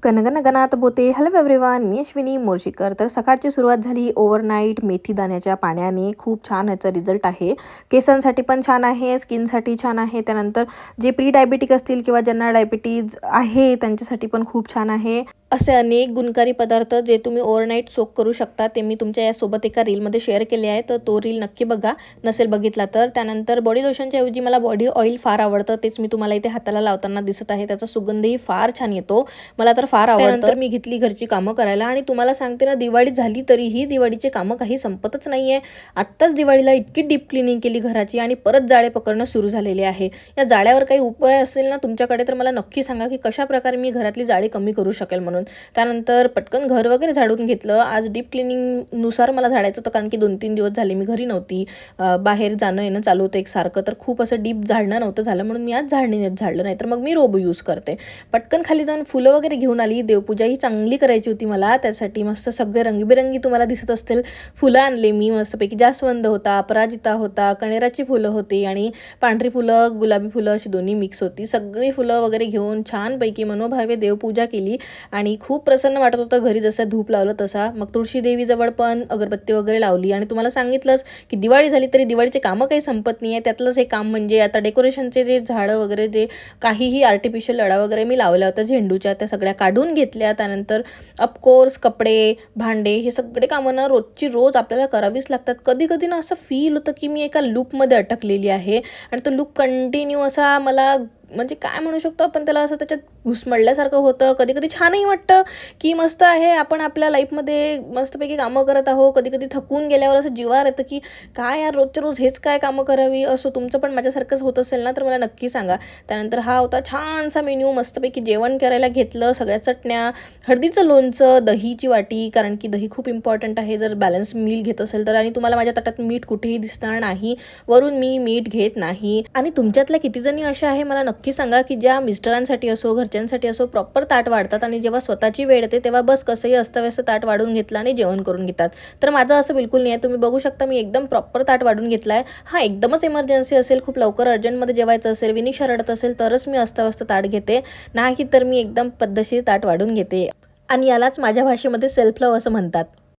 गणगणगणात बोते. Hello everyone, मी अश्विनी मोर्शीकर. तर सकाळची सुरुवात झाली ओव्हरनाईट मेथी दाण्याच्या पाण्याने. खूप छान याचा रिझल्ट आहे. केसांसाठी पण छान आहे, स्किनसाठी छान आहे. त्यानंतर जे प्री डायबिटिक असतील किंवा ज्यांना डायबिटीज आहे त्यांच्यासाठी पण खूप छान आहे. असे अनेक गुणकारी पदार्थ जे तुम्ही ओव्हरनाईट सोक करू शकता ते मी तुमच्या यासोबत एका रीलमध्ये शेअर केले आहे. तर तो रील नक्की बघा नसेल बघितला तर. त्यानंतर बॉडी लोशनच्या ऐवजी मला बॉडी ऑइल फार आवडतं. तेच मी तुम्हाला इथे हाताला लावताना दिसत आहे. त्याचा सुगंधही फार छान येतो. मला तर फार आवडतं. मी घेतली घरची कामं करायला आणि तुम्हाला सांगते ना, दिवाळी झाली तरीही दिवाळीचे कामं काही संपतच नाहीये. आत्ताच दिवाळीला इतकी डीप क्लिनिंग केली घराची आणि परत जाळे पकडणं सुरू झालेले आहे. या जाळ्यावर काही उपाय असेल ना तुमच्याकडे तर मला नक्की सांगा की कशा प्रकारे मी घरातली जाळी कमी करू शकेल म्हणून. त्यानंतर पटकन घर वगैरे झाडून घेतलं. आज डीप क्लिनिंग नुसार मला झाडायचं होतं कारण की 2-3 दिवस झाले मी घरी नव्हती. बाहेर जाणं येणं चालू होतं एकसारखं. तर खूप असं डीप झाडणं नव्हतं झालं म्हणून मी आज झाडणीनेच झाडलं. नाही तर मग मी रोबो यूज करते. पटकन खाली जाऊन फुलं वगैरे घेऊन आली. देवपूजाही चांगली करायची होती मला. त्यासाठी मस्त सगळे रंगीबेरंगी तुम्हाला दिसत असतील फुलं आणले मी मस्तपैकी. जास्वंद होता, अपराजिता होता, कणेराची फुलं होती आणि पांढरी फुलं, गुलाबी फुलं अशी दोन्ही मिक्स होती. सगळी फुलं वगैरे घेऊन छानपैकी मनोभावे देवपूजा केली आणि खूप प्रसन्न वाटत होतं. घरी जसं धूप लावलं तसा. मग तुळशी देवीजवळ पण अगरबत्ती वगैरे लावली आणि तुम्हाला सांगितलंच की दिवाळी झाली तरी दिवाळीचे कामं काही संपत नाही आहे. त्यातलंच हे काम म्हणजे आता डेकोरेशनचे जे झाडं वगैरे जे काहीही आर्टिफिशियल लळा वगैरे मी लावल्या होत्या झेंडूच्या त्या सगळ्या काढून घेतल्या. त्यानंतर ऑफकोर्स कपडे, भांडे हे सगळे कामं ना रोजची रोज आपल्याला करावीच लागतात. कधी कधी ना असं फील होतं की मी एका लूपमध्ये अटकलेली आहे आणि तो लूप कंटिन्यू असा मला म्हणजे काय म्हणू शकतो आपण त्याला, असं त्याच्यात घुसमळल्यासारखं होतं. कधी कधी छानही वाटतं की मस्त आहे आपण आपल्या लाईफमध्ये मस्तपैकी कामं करत आहोत. कधी कधी थकून गेल्यावर असं जीवावर येतं की काय यार रोजच्या रोज हेच काय कामं करावी. असं तुमचं पण माझ्यासारखंच होत असेल ना तर मला नक्की सांगा. त्यानंतर हा होता छानसा मेन्यू. मस्तपैकी जेवण करायला घेतलं. सगळ्या चटण्या, हळदीचं लोणचं, दहीची वाटी, कारण की दही खूप इम्पॉर्टंट आहे जर बॅलन्स मील घेत असेल तर. आणि तुम्हाला माझ्या ताटात मीठ कुठेही दिसणार नाही, वरून मी मीठ घेत नाही. आणि तुमच्यातल्या किती जणी अशा आहे मला नक्की सांगा की ज्या मिस्टरांसाठी असो घरच्यांसाठी असो प्रॉपर ताट वाढतात आणि जेव्हा स्वतःची वेळ येते तेव्हा बस कसंही अस्ताव्यस्त ताट वाढून घेतलं आणि जेवण करून घेतात. तर माझं असं बिलकुल नाही आहे. तुम्ही बघू शकता मी एकदम प्रॉपर ताट वाढून घेतला आहे. हां, एकदमच इमर्जन्सी असेल, खूप लवकर अर्जंटमध्ये जेवायचं असेल, विनिशा रडत असेल तरच मी अस्ताव्यस्त ताट घेते, नाही तर मी एकदम पद्धतशीर ताट वाढून घेते. आणि यालाच माझ्या भाषेमध्ये सेल्फ लव्ह असं म्हणतात.